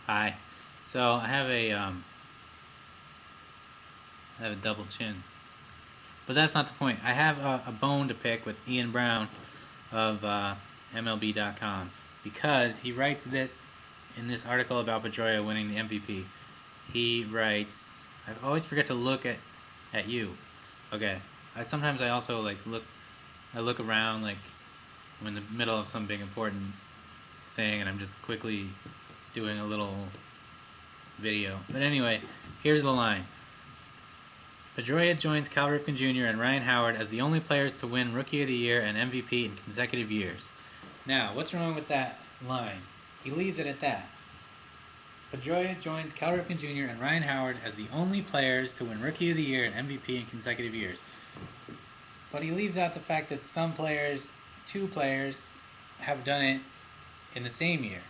Hi. So I have a double chin, but that's not the point. I have a bone to pick with Ian Brown of MLB.com because he writes this in this article about Pedroia winning the MVP. He writes, I always forget to look at you. Okay. Sometimes I also I look around like I'm in the middle of some big important thing and I'm just quickly doing a little video. But anyway, here's the line. Pedroia joins Cal Ripken Jr. and Ryan Howard as the only players to win Rookie of the Year and MVP in consecutive years. Now, what's wrong with that line? He leaves it at that. Pedroia joins Cal Ripken Jr. and Ryan Howard as the only players to win Rookie of the Year and MVP in consecutive years. But he leaves out the fact that some players, two players, have done it in the same year.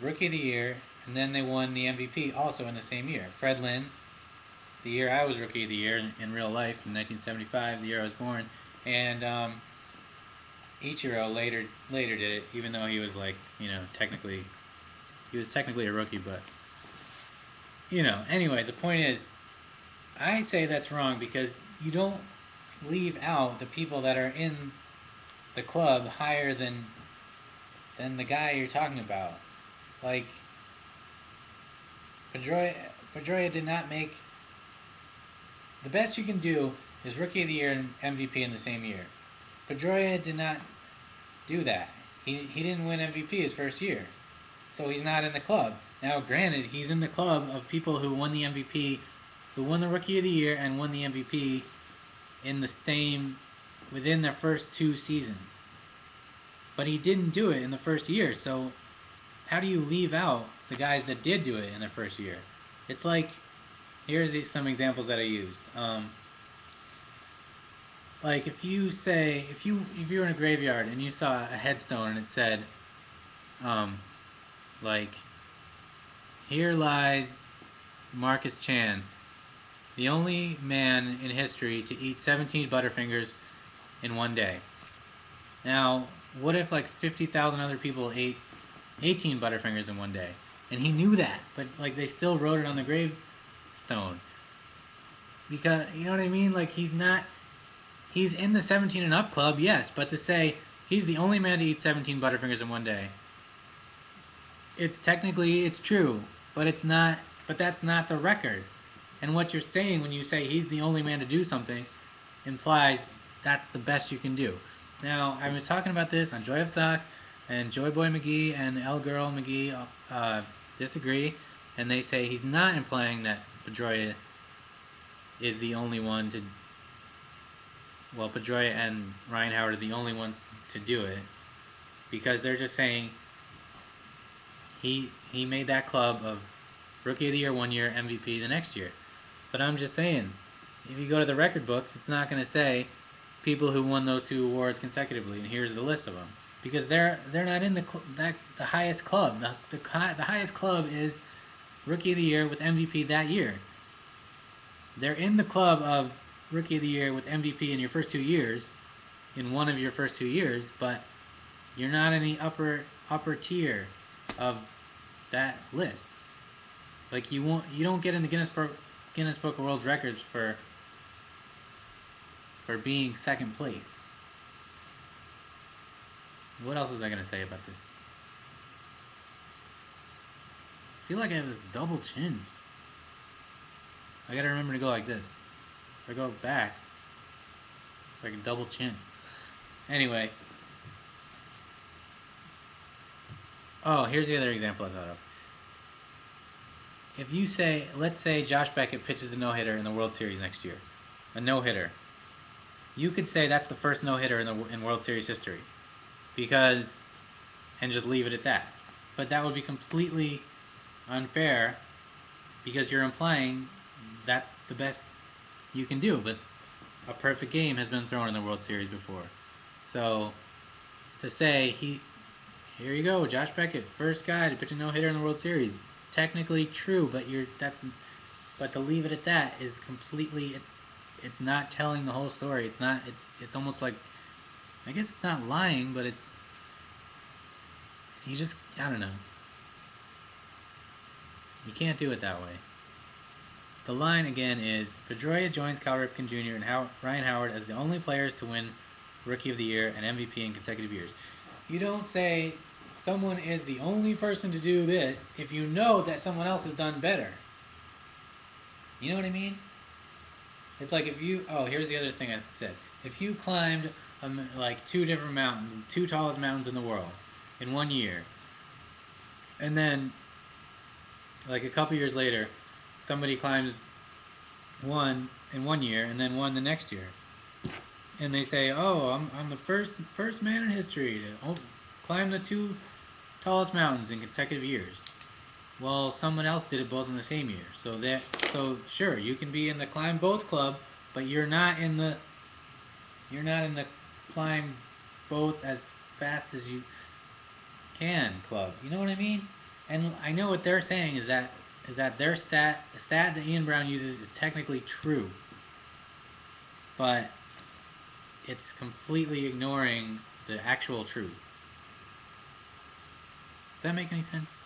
Rookie of the Year, and then they won the MVP also in the same year. Fred Lynn, the year I was Rookie of the Year in real life, in 1975, the year I was born, and Ichiro later did it, even though he was technically a rookie, but anyway, the point is, I say that's wrong because you don't leave out the people that are in the club higher than the guy you're talking about. Like Pedroia did not make the best you can do is Rookie of the Year and MVP in the same year. Pedroia did not do that. He didn't win MVP his first year, so he's not in the club. Now, granted, he's in the club of people who won the MVP, who won the Rookie of the Year and won the MVP in the same within their first two seasons. But he didn't do it in the first year, so how do you leave out the guys that did do it in their first year? It's like some examples that I used. Like if you were in a graveyard and you saw a headstone and it said, um, like, here lies Marcus Chan, the only man in history to eat 17 Butterfingers in one day. Now, what if like 50,000 other people ate 18 Butterfingers in one day? And he knew that, but like they still wrote it on the gravestone. Because, you know what I mean? Like he's in the 17 and up club, yes, but to say he's the only man to eat 17 Butterfingers in one day, it's true, but it's not. But that's not the record. And what you're saying when you say he's the only man to do something implies that's the best you can do. Now, I was talking about this on Joy of Sox, and Joy Boy McGee and L Girl McGee disagree, and they say he's not implying that Pedroia is the only one to. Well, Pedroia and Ryan Howard are the only ones to do it because they're just saying he made that club of Rookie of the Year one year, MVP the next year. But I'm just saying, if you go to the record books, it's not going to say people who won those two awards consecutively, and here's the list of them because they're not in the highest club. The highest club is Rookie of the Year with MVP that year. They're in the club of Rookie of the Year with MVP in your first 2 years, in one of your first 2 years, but you're not in the upper tier of that list. Like you don't get in the Guinness Book of World Records for being second place. What else was I gonna say about this? I feel like I have this double chin. I gotta remember to go like this. If I go back, it's like a double chin. Anyway. Oh, here's the other example I thought of. If you say, let's say Josh Beckett pitches a no hitter in the World Series next year, a no hitter, you could say that's the first no hitter in World Series history, because, and just leave it at that. But that would be completely unfair, because you're implying that's the best you can do. But a perfect game has been thrown in the World Series before, so to say here you go, Josh Beckett, first guy to pitch a no hitter in the World Series, technically true, but to leave it at that is completely it's not telling the whole story. It's almost like, I guess it's not lying, but it's, you just, I don't know. You can't do it that way. The line again is Pedroia joins Cal Ripken Jr. and Ryan Howard as the only players to win Rookie of the Year and MVP in consecutive years. You don't say someone is the only person to do this if you know that someone else has done better. You know what I mean? It's like if you... Oh, here's the other thing I said. If you climbed like 2 different mountains, 2 tallest mountains in the world in 1 year, and then like a couple years later, somebody climbs one in 1 year and then one the next year, and they say, "Oh, I'm the first man in history to climb the 2 tallest mountains in consecutive years." Well, someone else did it both in the same year, so sure you can be in the climb both club, but you're not in the climb both as fast as you can club. You know what I mean? And I know what they're saying is that their the stat that Ian Brown uses is technically true, but it's completely ignoring the actual truth. Does that make any sense?